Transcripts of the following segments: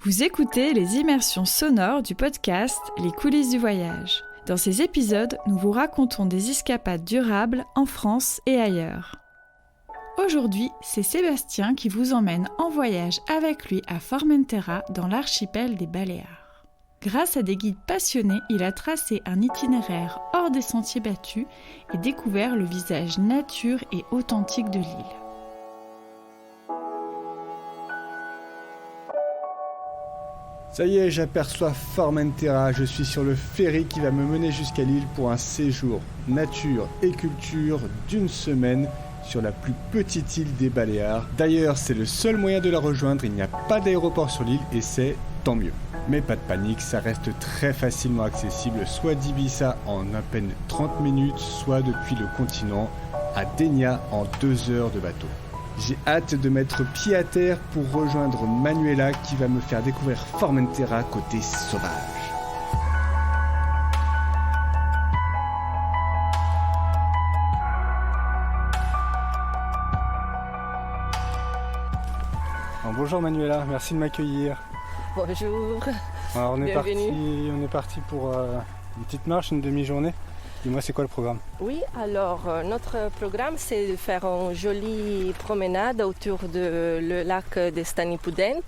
Vous écoutez les immersions sonores du podcast Les coulisses du voyage. Dans ces épisodes, nous vous racontons des escapades durables en France et ailleurs. Aujourd'hui, c'est Sébastien qui vous emmène en voyage avec lui à Formentera dans l'archipel des Baléares. Grâce à des guides passionnés, il a tracé un itinéraire hors des sentiers battus et découvert le visage nature et authentique de l'île. Ça y est, j'aperçois Formentera, je suis sur le ferry qui va me mener jusqu'à l'île pour un séjour nature et culture d'une semaine sur la plus petite île des Baléares. D'ailleurs, c'est le seul moyen de la rejoindre, il n'y a pas d'aéroport sur l'île et c'est tant mieux. Mais pas de panique, ça reste très facilement accessible, soit d'Ibiza en à peine 30 minutes, soit depuis le continent à Dénia en 2 heures de bateau. J'ai hâte de mettre pied à terre pour rejoindre Manuela qui va me faire découvrir Formentera côté sauvage. Bonjour Manuela, merci de m'accueillir. Bonjour. Alors on Bienvenue. est parti pour une petite marche, une demi-journée. Dis-moi, c'est quoi le programme ? Oui, alors notre programme, c'est de faire une jolie promenade autour du lac de Stanipudent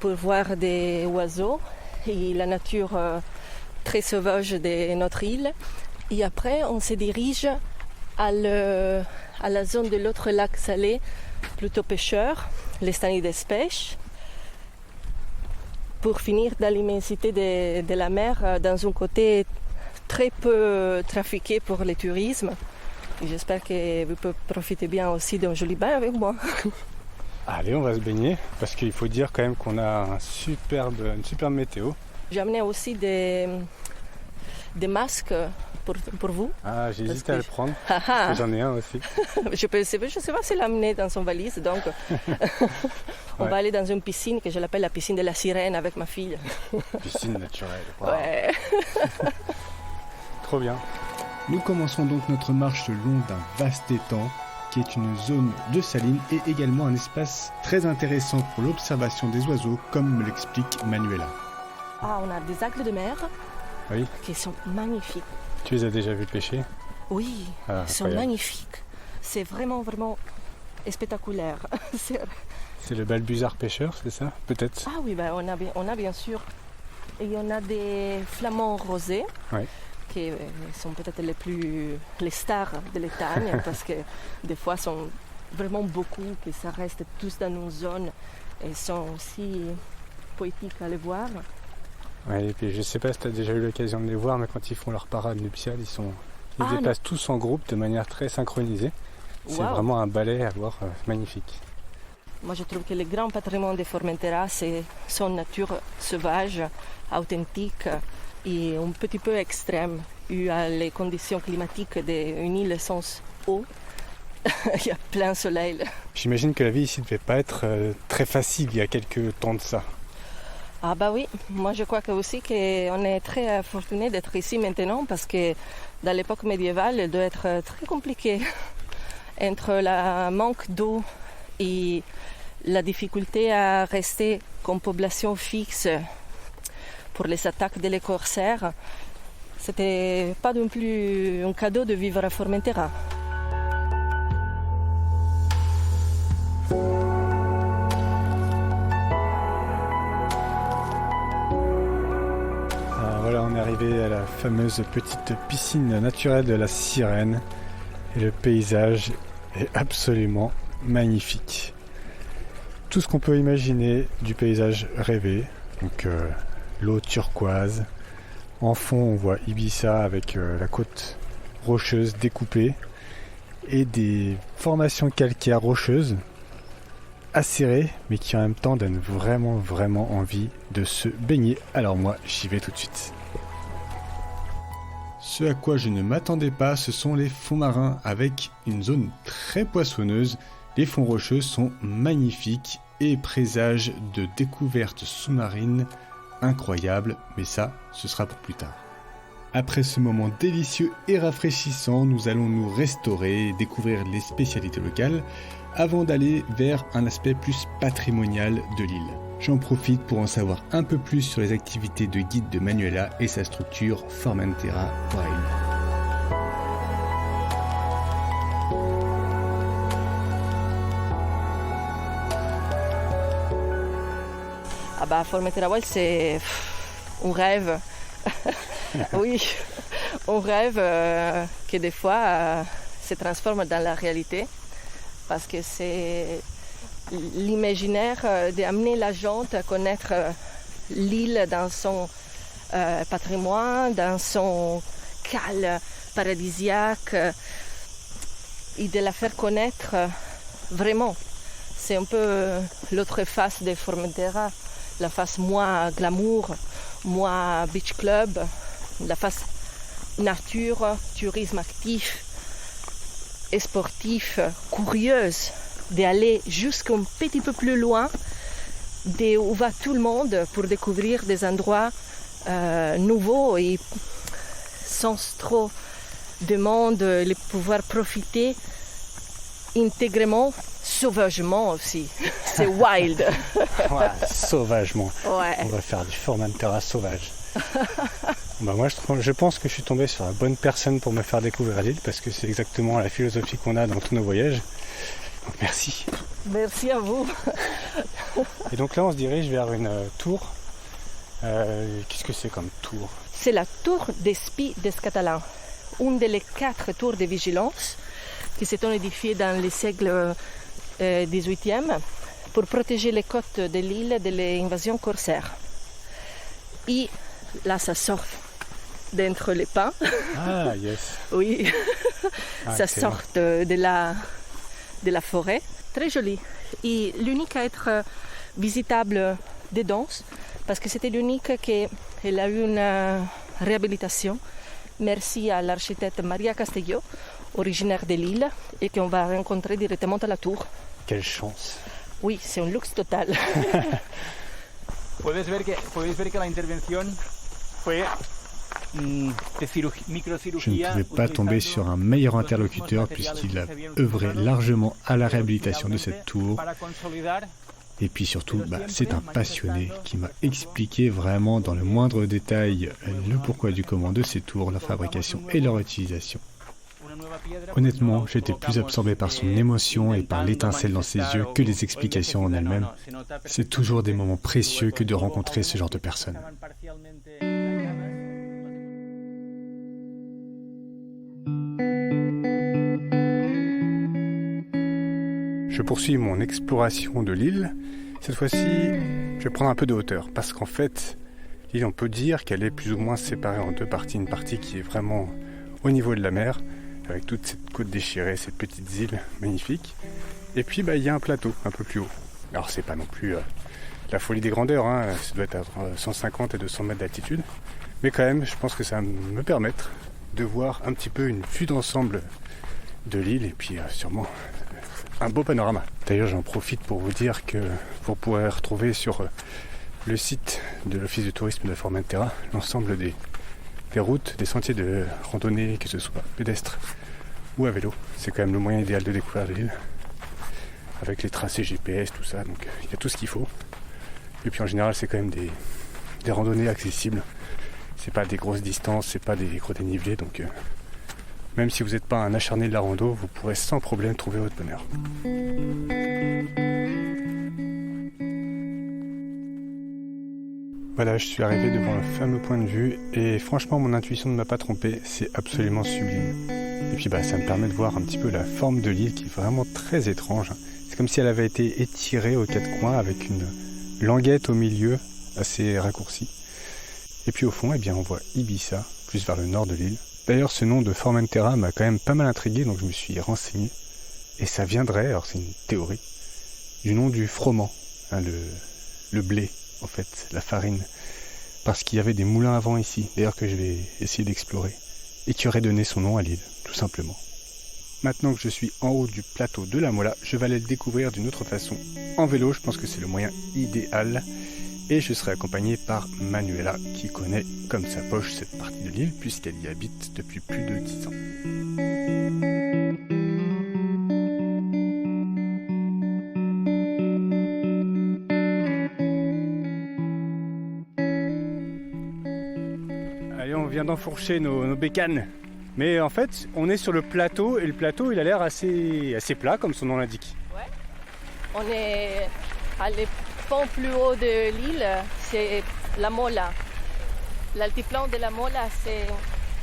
pour voir des oiseaux et la nature très sauvage de notre île. Et après, on se dirige à la zone de l'autre lac salé, plutôt pêcheur, les Stani des Pêches, pour finir dans l'immensité de la mer, dans un côté très peu trafiqué pour le tourisme. Et j'espère que vous pouvez profiter bien aussi d'un joli bain avec moi. Allez, on va se baigner, parce qu'il faut dire quand même qu'on a une superbe météo. J'ai amené aussi des masques pour vous. Ah, j'hésite à le prendre, parce que j'en ai un aussi. Je sais pas s'il l'a amené dans son valise, donc on va aller dans une piscine que je l'appelle la piscine de la sirène avec ma fille. Piscine naturelle. Wow. Ouais. Trop bien. Nous commençons donc notre marche le long d'un vaste étang qui est une zone de salines et également un espace très intéressant pour l'observation des oiseaux comme me l'explique Manuela. Ah, on a des aigles de mer qui sont magnifiques. Tu les as déjà vus pêcher ? Oui, ils sont magnifiques. C'est vraiment spectaculaire. C'est le balbuzard pêcheur, c'est ça ? Peut-être ? Ah oui, on a bien sûr. Et on a des flamants rosés. Oui. Qui sont peut-être les stars de l'Étagne parce que des fois sont vraiment beaucoup, que ça reste tous dans une zone et sont aussi poétiques à les voir. Ouais, et puis je sais pas si tu as déjà eu l'occasion de les voir, mais quand ils font leur parade nuptiale, ils déplacent tous en groupe de manière très synchronisée. C'est vraiment un ballet à voir magnifique. Moi je trouve que le grand patrimoine de Formentera, c'est son nature sauvage, authentique et un petit peu extrême, eu à les conditions climatiques d'une île sans eau. Il y a plein soleil. J'imagine que la vie ici ne devait pas être très facile il y a quelques temps de ça. Ah bah oui, moi je crois aussi qu'on est très fortuné d'être ici maintenant parce que dans l'époque médiévale, il doit être très compliqué entre le manque d'eau et la difficulté à rester comme population fixe pour les attaques des corsaires. C'était pas non plus un cadeau de vivre à Formentera. Voilà, on est arrivé à la fameuse petite piscine naturelle de la Sirène et le paysage est absolument magnifique. Tout ce qu'on peut imaginer du paysage rêvé, donc l'eau turquoise. En fond, on voit Ibiza avec la côte rocheuse découpée et des formations calcaires rocheuses acérées, mais qui en même temps donnent vraiment envie de se baigner. Alors moi, j'y vais tout de suite. Ce à quoi je ne m'attendais pas, ce sont les fonds marins avec une zone très poissonneuse. Les fonds rocheux sont magnifiques et présagent de découvertes sous-marines incroyables, mais ça, ce sera pour plus tard. Après ce moment délicieux et rafraîchissant, nous allons nous restaurer et découvrir les spécialités locales avant d'aller vers un aspect plus patrimonial de l'île. J'en profite pour en savoir un peu plus sur les activités de guide de Manuela et sa structure Formentera Wild. Formentera Wild, c'est un rêve. Oui, un rêve que des fois se transforme dans la réalité parce que c'est l'imaginaire d'amener la gens à connaître l'île dans son patrimoine, dans son calme paradisiaque et de la faire connaître vraiment. C'est un peu l'autre face de Formentera, la face moins glamour, moins beach club, la face nature, tourisme actif et sportif, curieuse, d'aller jusqu'un petit peu plus loin, où va tout le monde pour découvrir des endroits nouveaux et sans trop de monde, pouvoir profiter intégralement, sauvagement aussi. C'est wild. Ouais, sauvagement. Ouais. On va faire du Formentera sauvage. Moi je pense que je suis tombé sur la bonne personne pour me faire découvrir l'île parce que c'est exactement la philosophie qu'on a dans tous nos voyages. Donc merci. Merci à vous. Et donc là on se dirige vers une tour. Qu'est-ce que c'est comme tour? C'est la tour des spies des Catalans, une des 4 tours de vigilance qui s'est édifiée dans le siècle XVIIIe pour protéger les côtes de l'île de l'invasion corsaire. Et là, ça sort d'entre les pins. Ah, yes. Oui, ça excellent. sort de la forêt. Très joli. Et l'unique à être visitable dedans, parce que c'était l'unique qu'elle a eu une réhabilitation. Merci à l'architecte Maria Castelló, originaire de l'île, et qu'on va rencontrer directement à la tour. Quelle chance. Oui, c'est un luxe total. Podéis ver que la intervención fue de microcirugía. Je ne pouvais pas tomber sur un meilleur interlocuteur puisqu'il a œuvré largement à la réhabilitation de cette tour. Et puis surtout, c'est un passionné qui m'a expliqué vraiment dans le moindre détail le pourquoi du comment de ces tours, leur fabrication et leur utilisation. Honnêtement, j'étais plus absorbé par son émotion et par l'étincelle dans ses yeux que les explications en elles-mêmes. C'est toujours des moments précieux que de rencontrer ce genre de personnes. Je poursuis mon exploration de l'île. Cette fois-ci, je vais prendre un peu de hauteur parce qu'en fait, l'île, on peut dire qu'elle est plus ou moins séparée en 2 parties. Une partie qui est vraiment au niveau de la mer, avec toute cette côte déchirée, ces petites îles magnifiques. Et puis, il y a un plateau un peu plus haut. Alors, c'est pas non plus la folie des grandeurs, hein. Ça doit être entre 150 et 200 mètres d'altitude. Mais quand même, je pense que ça va me permettre de voir un petit peu une vue d'ensemble de l'île et puis sûrement un beau panorama. D'ailleurs, j'en profite pour vous dire que vous pourrez retrouver sur le site de l'Office du tourisme de Formentera l'ensemble des routes, des sentiers de randonnée, que ce soit pédestre ou à vélo. C'est quand même le moyen idéal de découvrir l'île avec les tracés GPS, tout ça. Donc il y a tout ce qu'il faut. Et puis en général, c'est quand même des randonnées accessibles. C'est pas des grosses distances, c'est pas des gros dénivelés. Donc même si vous n'êtes pas un acharné de la rando, vous pourrez sans problème trouver votre bonheur. Voilà, je suis arrivé devant le fameux point de vue et franchement mon intuition ne m'a pas trompé, c'est absolument sublime. Et puis ça me permet de voir un petit peu la forme de l'île qui est vraiment très étrange. C'est comme si elle avait été étirée aux 4 coins avec une languette au milieu assez raccourcie. Et puis au fond, on voit Ibiza, plus vers le nord de l'île. D'ailleurs, ce nom de Formentera m'a quand même pas mal intrigué, donc je me suis renseigné. Et ça viendrait, alors c'est une théorie, du nom du froment, le blé, en fait, la farine. Parce qu'il y avait des moulins à vent ici, d'ailleurs que je vais essayer d'explorer, et qui aurait donné son nom à l'île, tout simplement. Maintenant que je suis en haut du plateau de la Mola, je vais aller le découvrir d'une autre façon. En vélo, je pense que c'est le moyen idéal. Et je serai accompagné par Manuela, qui connaît comme sa poche cette partie de l'île, puisqu'elle y habite depuis plus de 10 ans. on vient d'enfourcher nos bécanes. Mais en fait, on est sur le plateau et le plateau, il a l'air assez plat, comme son nom l'indique. Ouais. On est à le point plus haut de l'île, c'est la Mola. L'altiplan de la Mola, c'est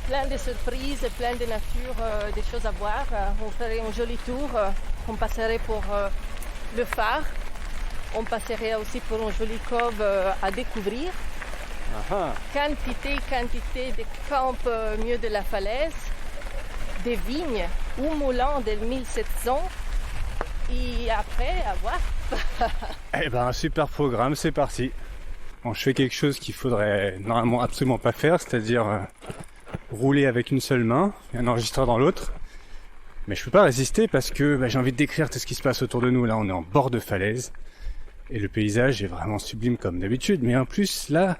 plein de surprises, plein de nature, des choses à voir. On ferait un joli tour, on passerait pour le phare, on passerait aussi pour une jolie cove à découvrir. Ah. Quantité de camps au milieu de la falaise, des vignes ou moulins de 1700 et après à voir. Eh ben, un super programme, c'est parti. Bon, je fais quelque chose qu'il faudrait normalement absolument pas faire, c'est-à-dire rouler avec une seule main et un enregistreur dans l'autre. Mais je peux pas résister parce que j'ai envie de décrire tout ce qui se passe autour de nous. Là, on est en bord de falaise et le paysage est vraiment sublime comme d'habitude. Mais en plus, là,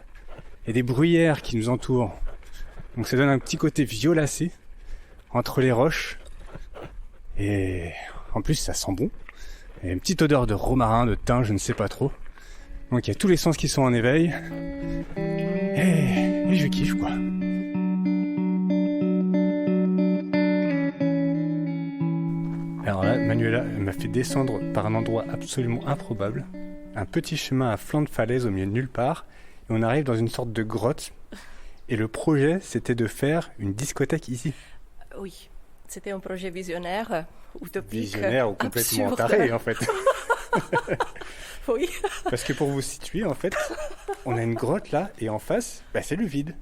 il y a des bruyères qui nous entourent. Donc ça donne un petit côté violacé entre les roches. Et en plus, ça sent bon. Il y a une petite odeur de romarin, de thym, je ne sais pas trop. Donc il y a tous les sens qui sont en éveil. Et je kiffe quoi. Alors là, Manuela m'a fait descendre par un endroit absolument improbable. Un petit chemin à flanc de falaise au milieu de nulle part. Et on arrive dans une sorte de grotte. Et le projet, c'était de faire une discothèque ici. Oui, c'était un projet visionnaire, utopique. Visionnaire ou complètement absurde. taré en fait. Oui. Parce que pour vous situer, en fait, on a une grotte là, et en face, c'est le vide.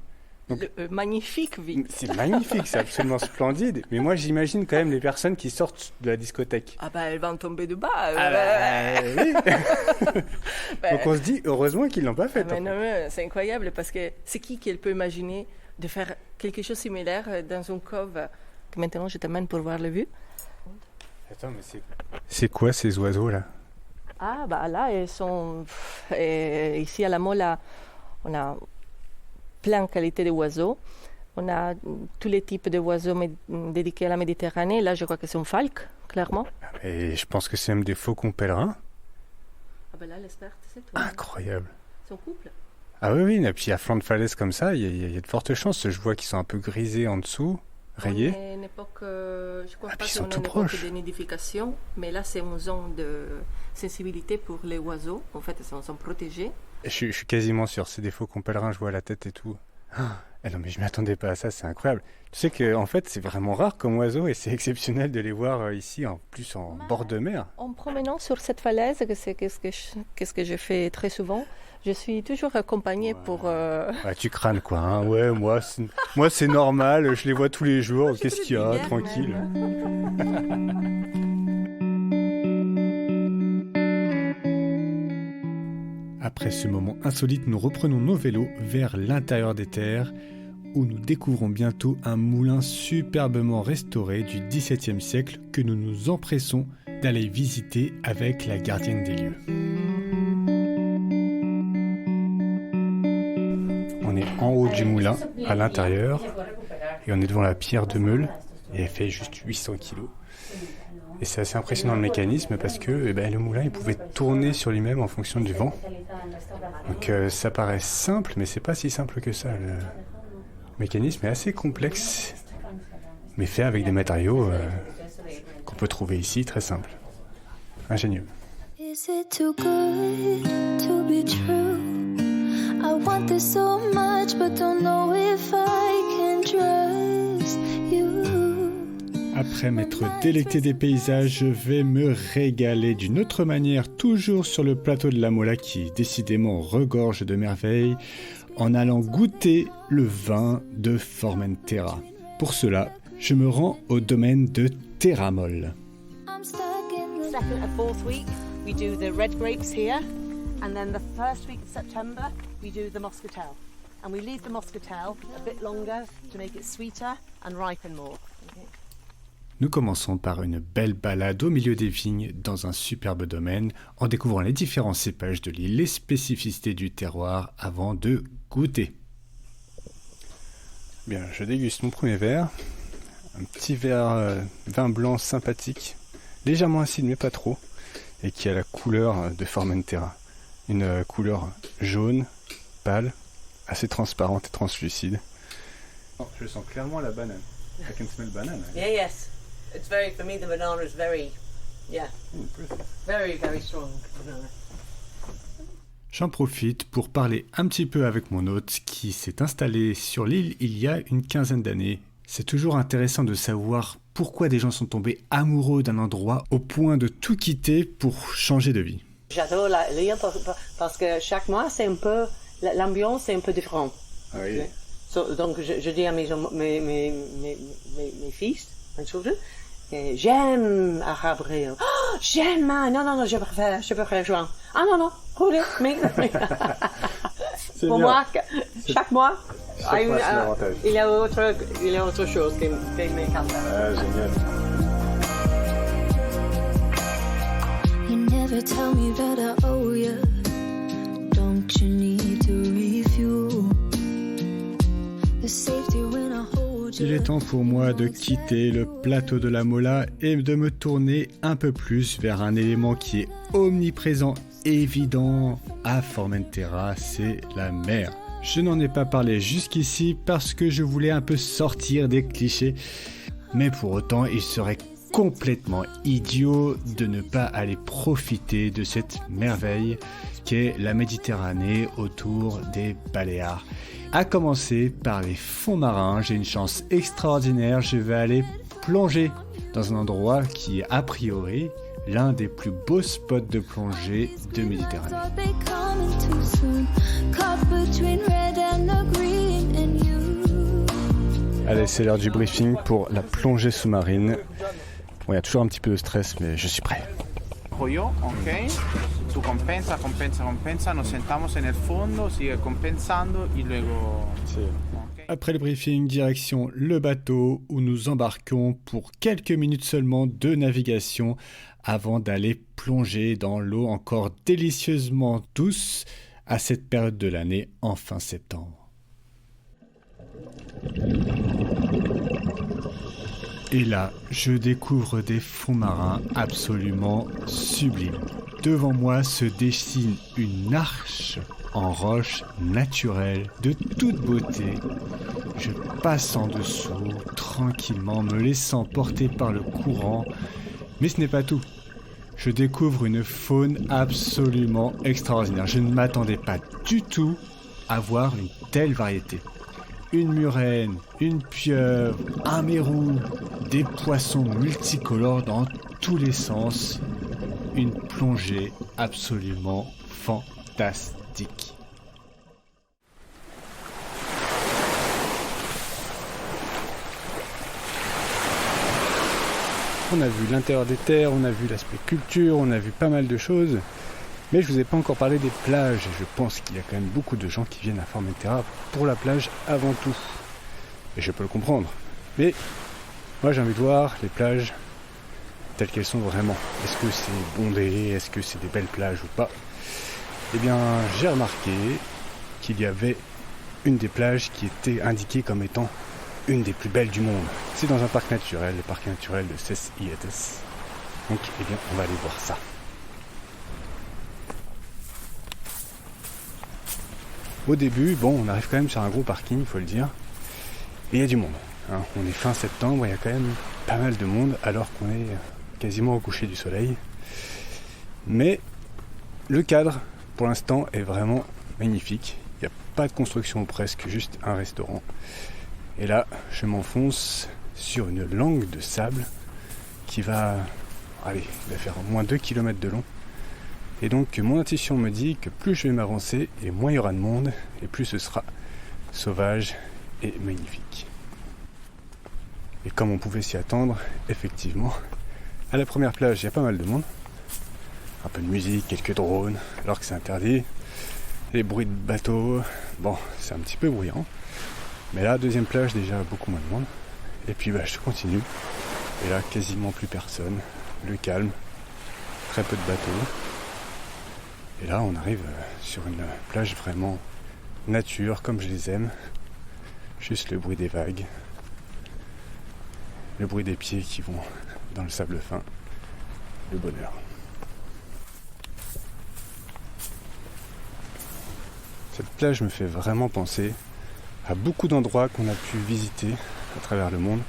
Donc, Magnifique vide. c'est magnifique, c'est absolument splendide. Mais moi, j'imagine quand même les personnes qui sortent de la discothèque. Ah elles vont tomber de bas. Oui. Donc on se dit, heureusement qu'ils l'ont pas fait. Mais non, c'est incroyable parce que c'est qui peut imaginer de faire quelque chose de similaire dans une cove que maintenant je t'amène pour voir la vue. Attends, mais c'est quoi ces oiseaux là? Ah là ils sont ici à la Mola, on a plein de qualités d'oiseaux. On a tous les types d'oiseaux dédiés à la Méditerranée. Là, je crois que c'est un falque, clairement. Et je pense que c'est même des faucons pèlerins. Ah là, l'experte, c'est toi. Incroyable. C'est un couple. Ah oui, et puis à flanc de falaise comme ça, il y a de fortes chances. Je vois qu'ils sont un peu grisés en dessous, rayés. On est une époque, je crois pas ils qu'on sont est tout une époque proches. de nidification, mais là, c'est une zone de sensibilité pour les oiseaux. En fait, ils sont protégés. Je suis quasiment sûr, c'est des faucons pèlerins, je vois la tête et tout. Non mais je m'attendais pas à ça, c'est incroyable. Tu sais que en fait c'est vraiment rare comme oiseau et c'est exceptionnel de les voir ici en plus en bord de mer. En promenant sur cette falaise, que c'est qu'est-ce que je fais très souvent, je suis toujours accompagnée pour... Ouais, tu crânes quoi, hein. Ouais, moi c'est normal, je les vois tous les jours, qu'est-ce qu'il y a, tranquille. Après ce moment insolite, nous reprenons nos vélos vers l'intérieur des terres où nous découvrons bientôt un moulin superbement restauré du XVIIe siècle que nous nous empressons d'aller visiter avec la gardienne des lieux. On est en haut du moulin, à l'intérieur, et on est devant la pierre de Meule, et elle fait juste 800 kilos. Et c'est assez impressionnant le mécanisme parce que le moulin il pouvait tourner sur lui-même en fonction du vent. Donc ça paraît simple, mais c'est pas si simple que ça. Le mécanisme est assez complexe, mais fait avec des matériaux qu'on peut trouver ici, très simples. Ingénieux. Is it too good to be true? I want this so much, but don't know if I can trust you. Après m'être délecté des paysages, je vais me régaler d'une autre manière, toujours sur le plateau de la Mola qui décidément regorge de merveilles, en allant goûter le vin de Formentera. Pour cela, je me rends au domaine de Terramol. I'm stuck in the Second and fourth week, we do the red grapes here, and then the first week of September, we do the Moscatel. And we leave the Moscatel a bit longer to make it sweeter and ripen more. Nous commençons par une belle balade au milieu des vignes dans un superbe domaine en découvrant les différents cépages de l'île, les spécificités du terroir avant de goûter. Bien, je déguste mon premier verre. Un petit verre vin blanc sympathique, légèrement acide mais pas trop, et qui a la couleur de Formentera. Une couleur jaune, pâle, assez transparente et translucide. Oh, je sens clairement la banane. I can smell banana. Yeah, yes. It's very, for me, the banana is very, Perfect. very, very strong banana. J'en profite pour parler un petit peu avec mon hôte qui s'est installé sur l'île il y a une quinzaine d'années. C'est toujours intéressant de savoir pourquoi des gens sont tombés amoureux d'un endroit au point de tout quitter pour changer de vie. J'adore l'île parce que chaque mois, c'est un peu, l'ambiance est un peu différente. Ah oui. Donc, je dis à mes fils, mes children, j'aime Arabril. Oh, j'aime, non, je préfère Juin. Ah non, roulez, mais. Pour bien. moi, chaque mois, Chaque mois, c'est l'avantage. il y a autre chose qui m'écarte. Ah, génial. You never tell me that I owe you. Don't you need to refuel? The safety when I hold you. Il est temps pour moi de quitter le plateau de la Mola et de me tourner un peu plus vers un élément qui est omniprésent, évident à Formentera, c'est la mer. Je n'en ai pas parlé jusqu'ici parce que je voulais un peu sortir des clichés, mais pour autant il serait complètement idiot de ne pas aller profiter de cette merveille qu'est la Méditerranée autour des Baléares. À commencer par les fonds marins, j'ai une chance extraordinaire, je vais aller plonger dans un endroit qui est a priori l'un des plus beaux spots de plongée de Méditerranée. Thought they coming too soon. Caught between red and the green and you. Allez, c'est l'heure du briefing pour la plongée sous-marine. Bon, il y a toujours un petit peu de stress, mais je suis prêt. Yo, ok. Tu compensa, nos sentamos en el fondo, sigue compensando y luego... Ok. Après le briefing, direction le bateau où nous embarquons pour quelques minutes seulement de navigation avant d'aller plonger dans l'eau encore délicieusement douce à cette période de l'année en fin septembre. Et là, je découvre des fonds marins absolument sublimes. Devant moi se dessine une arche en roche naturelle de toute beauté. Je passe en dessous tranquillement, me laissant porter par le courant. Mais ce n'est pas tout. Je découvre une faune absolument extraordinaire. Je ne m'attendais pas du tout à voir une telle variété. Une murène, une pieuvre, un mérou, des poissons multicolores dans tous les sens. Une plongée absolument fantastique. On a vu l'intérieur des terres, on a vu l'aspect culture, on a vu pas mal de choses. Mais je vous ai pas encore parlé des plages. Je pense qu'il y a quand même beaucoup de gens qui viennent à Formentera pour la plage avant tout. Et je peux le comprendre. Mais moi j'ai envie de voir les plages telles qu'elles sont vraiment. Est-ce que c'est bondé? Est-ce que c'est des belles plages ou pas? Eh bien, j'ai remarqué qu'il y avait une des plages qui était indiquée comme étant une des plus belles du monde. C'est dans un parc naturel, le parc naturel de Ses Ilhetas. Donc, eh bien, on va aller voir ça. Au début, bon, on arrive quand même sur un gros parking, il faut le dire. Et il y a du monde. Hein. On est fin septembre, il y a quand même pas mal de monde, alors qu'on est quasiment au coucher du soleil. Mais le cadre, pour l'instant, est vraiment magnifique. Il n'y a pas de construction presque, juste un restaurant. Et là, je m'enfonce sur une langue de sable qui va faire au moins 2 km de long. Et donc mon intuition me dit que plus je vais m'avancer, et moins il y aura de monde, et plus ce sera sauvage et magnifique. Et comme on pouvait s'y attendre, effectivement, à la première plage, il y a pas mal de monde. Un peu de musique, quelques drones, alors que c'est interdit. Les bruits de bateaux, bon, c'est un petit peu bruyant. Mais là, deuxième plage, déjà beaucoup moins de monde. Et puis je continue. Et là, quasiment plus personne. Le calme, très peu de bateaux. Et là, on arrive sur une plage vraiment nature, comme je les aime. Juste le bruit des vagues. Le bruit des pieds qui vont dans le sable fin. Le bonheur. Cette plage me fait vraiment penser à beaucoup d'endroits qu'on a pu visiter à travers le monde.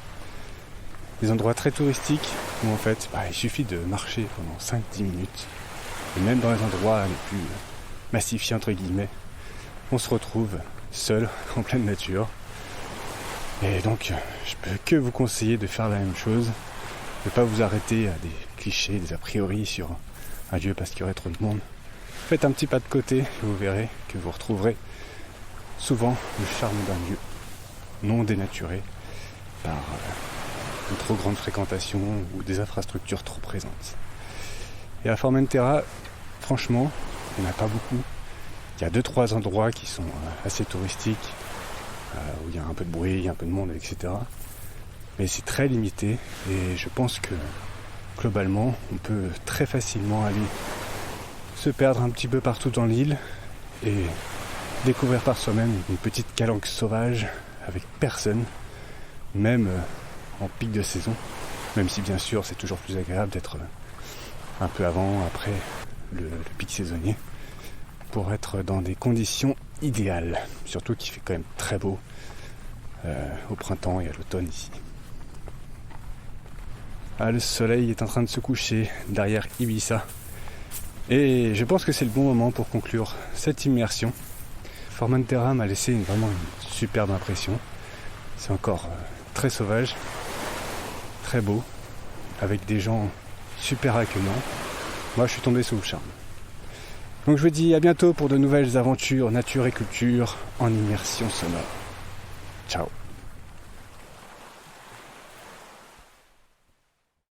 Des endroits très touristiques où en fait il suffit de marcher pendant 5-10 minutes. Et même dans les endroits les plus massifiés entre guillemets, on se retrouve seul en pleine nature. Et donc je peux que vous conseiller de faire la même chose, de ne pas vous arrêter à des clichés, des a priori sur un lieu parce qu'il y aurait trop de monde. Faites un petit pas de côté et vous verrez que vous retrouverez souvent le charme d'un lieu non dénaturé par une trop grande fréquentation ou des infrastructures trop présentes. Et à Formentera, franchement, il n'y en a pas beaucoup. Il y a 2-3 endroits qui sont assez touristiques, où il y a un peu de bruit, il y a un peu de monde, etc. Mais c'est très limité et je pense que globalement, on peut très facilement aller se perdre un petit peu partout dans l'île et découvrir par soi-même une petite calanque sauvage avec personne, même en pic de saison, même si bien sûr c'est toujours plus agréable d'être un peu avant, après le pic saisonnier, pour être dans des conditions idéales, surtout qu'il fait quand même très beau au printemps et à l'automne ici. Le soleil est en train de se coucher derrière Ibiza et je pense que c'est le bon moment pour conclure cette immersion. Formentera m'a laissé vraiment une superbe impression. C'est encore très sauvage, très beau, avec des gens super accueillants. Moi je suis tombé sous le charme. Donc je vous dis à bientôt pour de nouvelles aventures nature et culture en immersion sonore. Ciao.